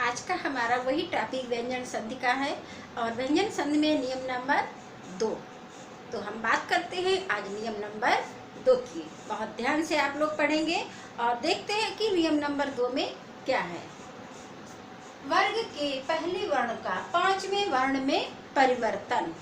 आज का हमारा वही टॉपिक व्यंजन संधि का है और व्यंजन संधि में नियम नंबर 2। तो हम बात करते हैं आज नियम नंबर 2 की। बहुत ध्यान से आप लोग पढ़ेंगे और देखते हैं कि नियम नंबर 2 में क्या है। वर्ग के पहले वर्ण का 5वें वर्ण में परिवर्तन।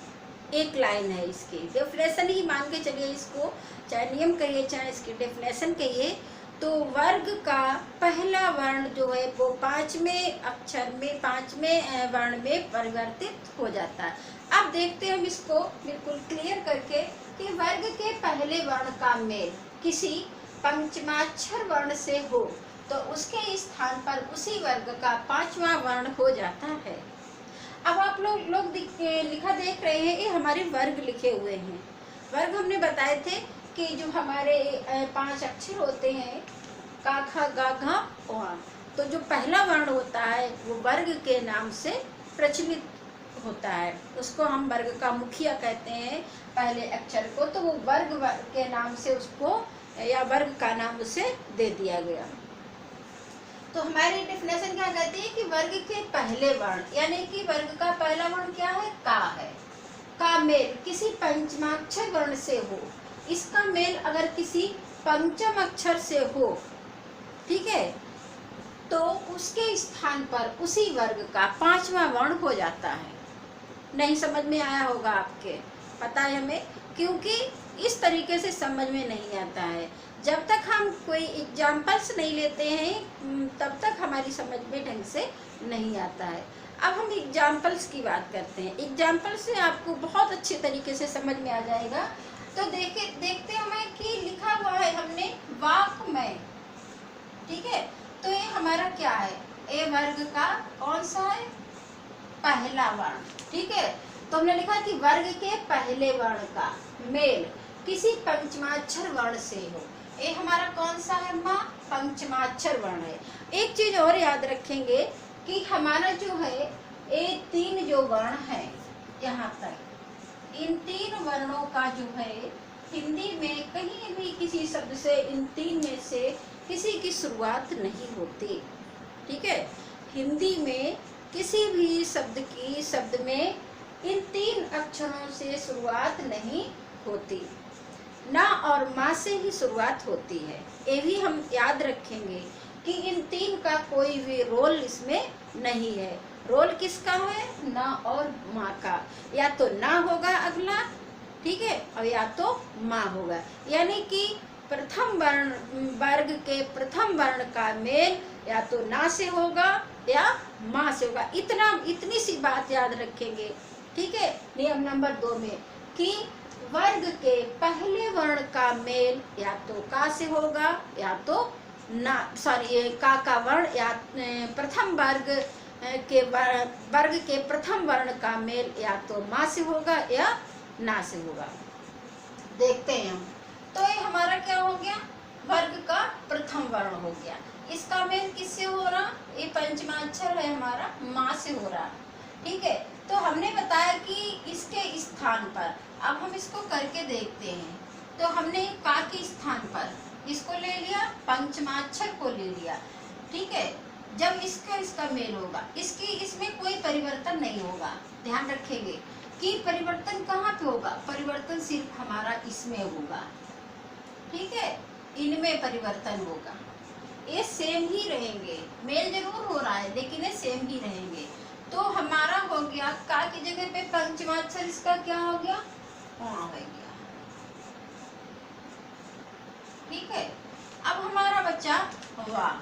एक लाइन है, इसकी डेफिनेशन ही मान के चलिए, इसको चाहे नियम कहिए चाहे इसकी डेफिनेशन कहिए। तो वर्ग का पहला वर्ण जो है वो 5वें अक्षर में 5वें वर्ण में परिवर्तित हो जाता है। अब देखते हैं हम इसको बिल्कुल क्लियर करके कि वर्ग के पहले वर्ण का मेल किसी पंचमाक्षर वर्ण से हो तो उसके स्थान पर उसी वर्ग का 5वां वर्ण हो जाता है। अब आप लोग लिखा देख रहे हैं, ये हमारे वर्ग लिखे हुए हैं। वर्ग हमने बताए थे कि जो हमारे 5 अक्षर होते हैं का खा गा घा वा, तो जो पहला वर्ण होता है वो वर्ग के नाम से प्रचलित होता है। उसको हम वर्ग का मुखिया कहते हैं पहले अक्षर को, तो वो वर्ग के नाम से उसको या वर्ग का नाम उसे दे दिया गया। तो हमारी डेफिनेशन क्या कहती है कि वर्ग के पहले वर्ण यानी कि वर्ग का पहला वर्ण क्या है, का है। का मेल किसी पंचमाक्षर वर्ण से हो, इसका मेल अगर किसी पंचम अक्षर से हो, ठीक है, तो उसके स्थान पर उसी वर्ग का 5वां वर्ण हो जाता है। नहीं समझ में आया होगा आपके, पता है हमें, क्योंकि इस तरीके से समझ में नहीं आता है। जब तक हम कोई एग्जाम्पल्स नहीं लेते हैं तब तक हमारी समझ में ढंग से नहीं आता है। अब हम एग्जाम्पल्स की बात करते हैं। एग्जाम्पल से आपको बहुत अच्छे तरीके से समझ में आ जाएगा। तो देखते हैं कि लिखा हुआ है हमने वाक्मय, ठीक है। तो ये हमारा क्या है, ए वर्ग का कौन सा है, पहला वर्ण, ठीक है। तो हमने लिखा कि वर्ग के पहले वर्ण का मेल किसी पंचमाक्षर वर्ण से हो। ये हमारा कौन सा है, माँ, पंचमाक्षर वर्ण है। एक चीज और याद रखेंगे कि हमारा जो है ये 3 जो वर्ण है यहाँ तक, इन 3 वर्णों का जो है हिंदी में कहीं भी किसी शब्द से इन 3 में से किसी की शुरुआत नहीं होती, ठीक है। हिंदी में किसी भी शब्द में इन 3 अक्षरों से शुरुआत नहीं होती, ना और माँ से ही शुरुआत होती है। ये भी हम याद रखेंगे कि इन 3 का कोई भी रोल इसमें नहीं है। रोल किसका है, ना और माँ का। या तो ना होगा अगला, ठीक है, और या तो माँ होगा। यानी कि प्रथम वर्ग के प्रथम वर्ण का मेल या तो ना से होगा या माँ से होगा। इतनी सी बात याद रखेंगे, ठीक है। नियम नंबर 2 में कि वर्ग के पहले वर्ण का मेल या तो का से होगा या तो ना, सॉरी, का वर्ण या प्रथम वर्ग के प्रथम वर्ण का मेल या तो माँ से होगा या ना से होगा। देखते हैं हम। तो ये हमारा क्या हो गया, वर्ग का प्रथम वर्ण हो गया। इसका मेल किससे हो रहा, ये पंचमाक्षर है हमारा, माँ से हो रहा, ठीक है। तो हमने बताया कि इसके स्थान पर, अब हम इसको करके देखते हैं। तो हमने का के स्थान पर इसको ले लिया, पंचमाक्षर को ले लिया, ठीक है। जब इसका मेल होगा, इसमें कोई परिवर्तन नहीं होगा। ध्यान रखेंगे कि परिवर्तन कहाँ पे होगा, परिवर्तन सिर्फ हमारा इसमें होगा, ठीक है। इनमें परिवर्तन होगा, ये सेम ही रहेंगे। मेल जरूर हो रहा है लेकिन ये सेम ही रहेंगे। तो हमारा हो गया का की जगह पे पंचमाक्षर, इसका क्या हो गया, हो गया, ठीक है। अब हमारा बच्चा वा,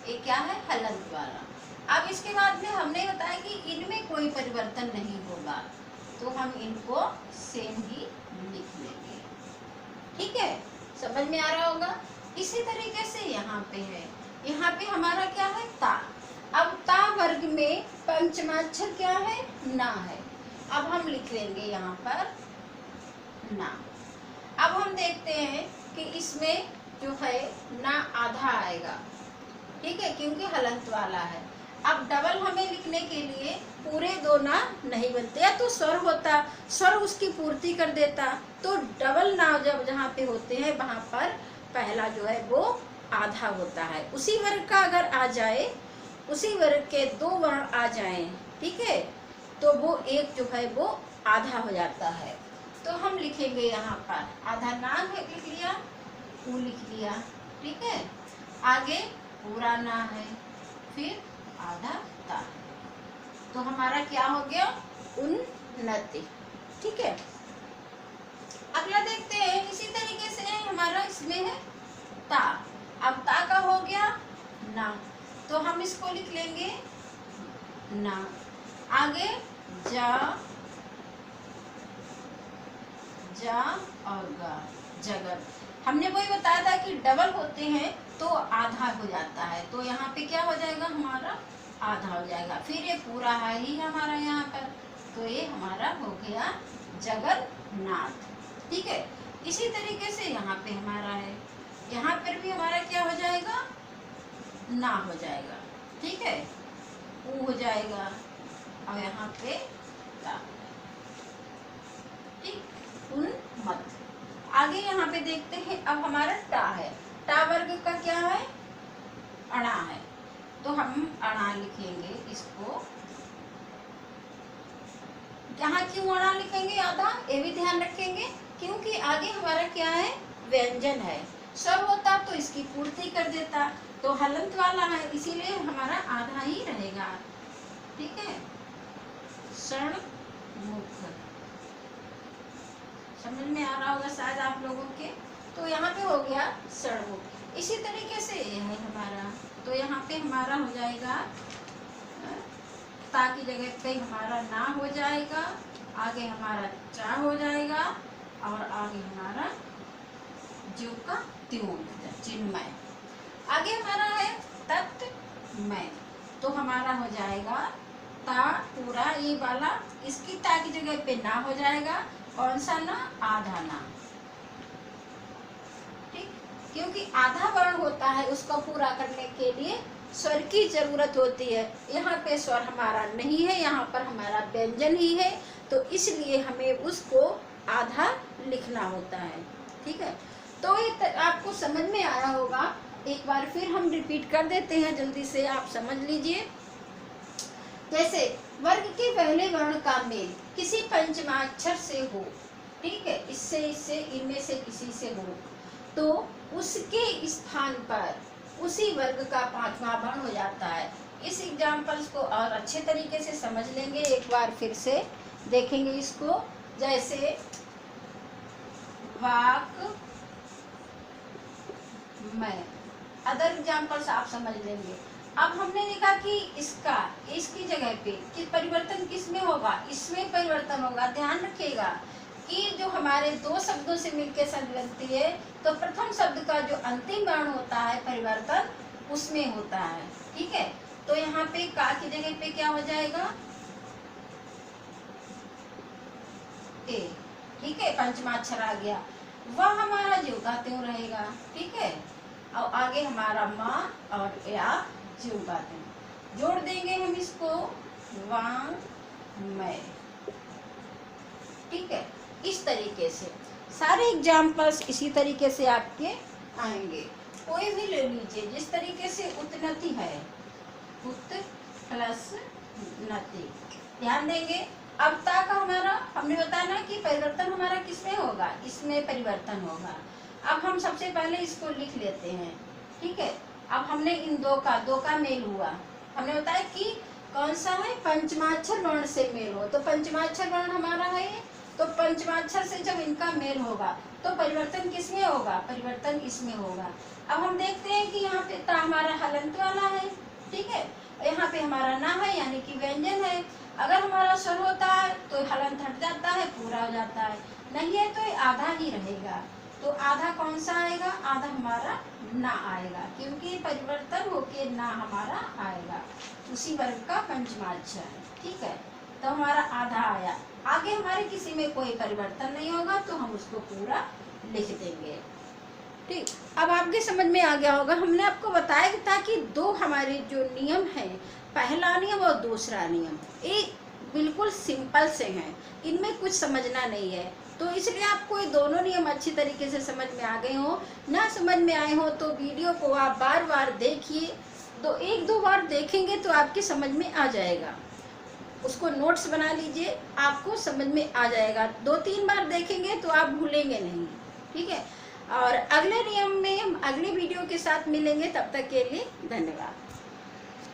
ये क्या है, हलंत वाला। अब इसके बाद में हमने बताया कि इनमें कोई परिवर्तन नहीं होगा, तो हम इनको सेम ही लिख लेंगे, ठीक है। समझ में आ रहा होगा। इसी तरीके से यहाँ पे है, यहाँ पे हमारा क्या है, ता। अब ता वर्ग में पंचमाक्षर क्या है, ना है। अब हम लिख लेंगे यहाँ पर ना। अब हम देखते हैं कि इसमें जो है ना आधा आएगा, ठीक है, क्योंकि हलंत वाला है। अब डबल हमें लिखने के लिए पूरे 2 ना नहीं बनते, या तो स्वर होता, स्वर उसकी पूर्ति कर देता, तो डबल ना जब जहाँ पे होते हैं वहाँ पर पहला जो है वो आधा होता है। उसी वर्ग का अगर आ जाए, उसी वर्ग के 2 वर्ण आ जाएं, ठीक है, तो वो एक जो है वो आधा हो जाता है। तो हम लिखेंगे यहाँ पर आधा नाग है, लिख लिया, ऊ लिख लिया, ठीक है, आगे पूरा ना है, फिर आधा ता, तो हमारा क्या हो गया, उन्नति, ठीक है। अगला देखते हैं, इसी तरीके से हमारा इसमें है ता। अब ता का हो गया ना, तो हम इसको लिख लेंगे ना, आगे जा, जा और गा, जगत। हमने वही बताया था कि डबल होते हैं तो आधा हो जाता है, तो यहाँ पे क्या हो जाएगा, हमारा आधा हो जाएगा। फिर ये पूरा है ही हमारा यहाँ पर, तो ये हमारा हो गया जगन्नाथ, ठीक है। इसी तरीके से यहाँ पे हमारा है, यहाँ पर भी हमारा क्या हो जाएगा, ना हो जाएगा, ठीक है, ऊ हो जाएगा, और यहाँ पे ता, ठीक, उन्मत्त। आगे यहाँ पे देखते हैं, अब हमारा टा है, टा वर्ग का क्या है, अणा है, तो हम अणा लिखेंगे इसको। यहाँ क्यों अणा लिखेंगे आधा, ये भी ध्यान रखेंगे, क्योंकि आगे हमारा क्या है, व्यंजन है। स्वर होता तो इसकी पूर्ति कर देता, तो हलंत वाला है, इसीलिए हमारा आधा ही रहेगा, ठीक है। षण्मुख, समझ में आ रहा होगा शायद आप लोगों के, तो यहाँ पे हो गया षण्मुख। इसी तरीके से यह है हमारा, तो यहाँ पे हमारा हो जाएगा ता की जगह पे हमारा ना हो जाएगा, आगे हमारा चा हो जाएगा, और आगे हमारा जो का त्यों, चिन्मय। आगे हमारा है तत्मय, तो हमारा हो जाएगा ता पूरा ये वाला, इसकी ता की जगह पे ना हो जाएगा, कौन सा ना, आधा ना, ठीक, क्योंकि आधा वर्ण होता है, उसको पूरा करने के लिए स्वर की जरूरत होती है। यहाँ पे स्वर हमारा नहीं है, यहाँ पर हमारा व्यंजन ही है, तो इसलिए हमें उसको आधा लिखना होता है, ठीक है। तो ये आपको समझ में आया होगा, एक बार फिर हम रिपीट कर देते हैं, जल्दी से आप समझ लीजिए। जैसे वर्ग के पहले वर्ण का मेल किसी पंचमाक्षर से हो, ठीक है, इससे इससे इनमें से किसी से हो, तो उसके स्थान पर उसी वर्ग का 5वां वर्ण हो जाता है। इस एग्जाम्पल्स को और अच्छे तरीके से समझ लेंगे, एक बार फिर से देखेंगे इसको। जैसे वाक में, अदर एग्जाम्पल्स आप समझ लेंगे। अब हमने देखा कि इसका, इसकी जगह पे कि परिवर्तन किस में होगा, इसमें परिवर्तन होगा। ध्यान रखिएगा कि जो हमारे 2 शब्दों से मिलकर शब्द बनती है, तो प्रथम शब्द का जो अंतिम वर्ण होता है परिवर्तन उसमें होता है, ठीक है। तो यहाँ पे का की जगह पे क्या हो जाएगा, ए, ठीक है, पंचमाक्षर आ गया, वह हमारा ज्यों का त्यों रहेगा, ठीक है। और आगे हमारा माँ और या ज्यों का त्यों, जोड़ देंगे हम इसको वांग्मय, ठीक है। इस तरीके से सारे एग्जाम्पल्स इसी तरीके से आपके आएंगे। कोई भी ले लीजिए, जिस तरीके से उत्नति है, उत प्लस नति, ध्यान देंगे। अब ता का हमारा हमने बताया ना कि परिवर्तन हमारा किसमें होगा, इसमें परिवर्तन होगा। अब हम सबसे पहले इसको लिख लेते हैं, ठीक है। अब हमने इन दो का मेल हुआ, हमने बताया कि कौन सा है, पंचमाक्षर वर्ण से मेल हो, तो पंचमाक्षर वर्ण हमारा है, तो पंचमाक्षर से जब इनका मेल होगा तो परिवर्तन किसमें होगा, परिवर्तन इसमें होगा। अब हम देखते हैं कि यहाँ पे ता हमारा हलंत वाला है, ठीक है, यहाँ पे हमारा ना है यानी कि व्यंजन है। अगर हमारा स्वर होता है तो हलंत हट जाता है, पूरा हो जाता है, नहीं है तो ये आधा ही रहेगा। तो आधा कौन सा आएगा, आधा हमारा ना आएगा, क्योंकि परिवर्तन होके ना हमारा आएगा, उसी वर्ग का पंचमाक्षर है, ठीक है। तो हमारा आधा आया, आगे हमारे किसी में कोई परिवर्तन नहीं होगा, तो हम उसको पूरा लिख देंगे, ठीक। अब आपके समझ में आ गया होगा, हमने आपको बताया था कि 2 हमारे जो नियम हैं, पहला नियम और दूसरा नियम, ये बिल्कुल सिंपल से हैं, इनमें कुछ समझना नहीं है। तो इसलिए आपको ये दोनों नियम अच्छी तरीके से समझ में आ गए हो। ना समझ में आए हो तो वीडियो को आप बार बार देखिए, एक दो बार देखेंगे तो आपकी समझ में आ जाएगा। उसको नोट्स बना लीजिए, आपको समझ में आ जाएगा। 2-3 बार देखेंगे तो आप भूलेंगे नहीं, ठीक है। और अगले नियम में हम अगले वीडियो के साथ मिलेंगे, तब तक के लिए धन्यवाद।